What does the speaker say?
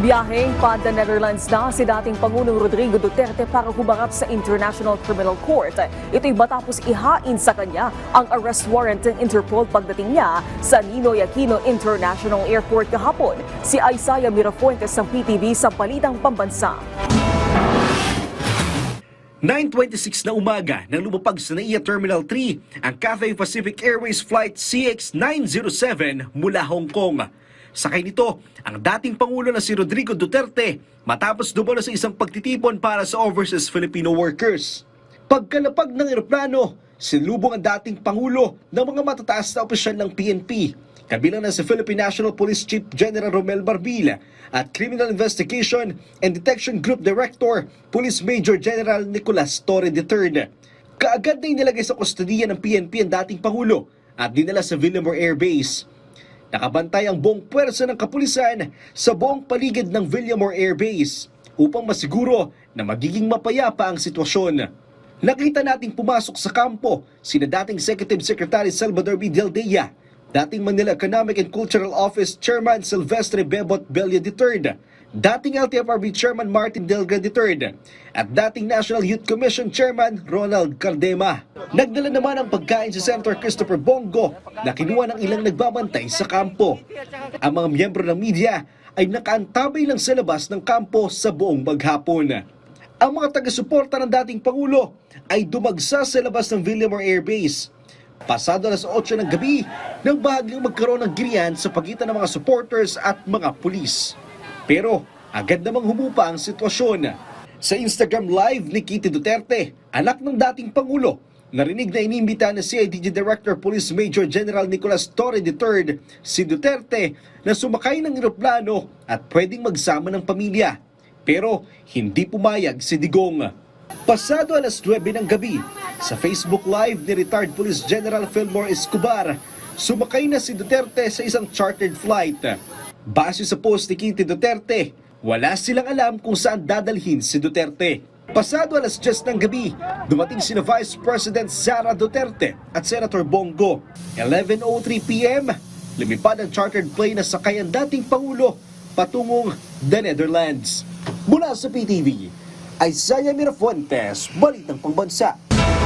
Biyaheng pa the Netherlands na si dating Pangulong Rodrigo Duterte para humarap sa International Criminal Court. Ito'y matapos ihain sa kanya ang arrest warrant ng Interpol pagdating niya sa Ninoy Aquino International Airport kahapon. Si Isaiah Mirafuentes ng PTV sa Balitang Pambansa. 9:26 na umaga nang lumapag sa NAIA Terminal 3 ang Cathay Pacific Airways Flight CX-907 mula Hong Kong. Sakay nito ang dating Pangulo na si Rodrigo Duterte matapos dumalo sa isang pagtitipon para sa overseas Filipino workers. Pagkalapag ng eroplano, sinlubong ang dating Pangulo ng mga matataas na opisyal ng PNP, kabilang na si Philippine National Police Chief General Romel Barbilla at Criminal Investigation and Detection Group Director, Police Major General Nicolas Torre III. Kaagad na inilagay sa kustodiya ng PNP ang dating Pangulo at dinala sa Villamor Air Base. Nakabantay ang buong puwersa ng kapulisan sa buong paligid ng Villamor Air Base upang masiguro na magiging mapayapa ang sitwasyon. Nakita nating pumasok sa kampo sina dating Executive Secretary Salvador B. Daldea, dating Manila Economic and Cultural Office Chairman Silvestre Bebot Bello III, dating LTFRB Chairman Martin Delga III, at dating National Youth Commission Chairman Ronald Cardema. Nagdala naman ang pagkain si Senator Christopher Bongo na kinuha ng ilang nagbabantay sa kampo. Ang mga miyembro ng media ay nakaantabay lang sa labas ng kampo sa buong maghapon. Ang mga taga-suporta ng dating Pangulo ay dumagsa sa labas ng Villamor Air Base. Pasado alas 8 ng gabi nang bahaging magkaroon ng girian sa pagitan ng mga supporters at mga pulis. Pero agad namang humupa ang sitwasyon. Sa Instagram Live ni Kitty Duterte, anak ng dating Pangulo, narinig na inimbita na CIDG Director Police Major General Nicolas Torre III si Duterte na sumakay ng eroplano at pwedeng magsama ng pamilya. Pero hindi pumayag si Digong. Pasado alas 9 ng gabi, sa Facebook Live ni retired Police General Fillmore Escobar, sumakay na si Duterte sa isang chartered flight. Base sa post ni Kitty Duterte, wala silang alam kung saan dadalhin si Duterte. Pasado alas 10 ng gabi, dumating sina Vice President Sara Duterte at Senator Bongo. 11:03 p.m., lumipad ang chartered plane na sakay ang dating Pangulo patungong the Netherlands. Mula sa PTV, Isaiah Mirafuentes, Balitang Pambansa.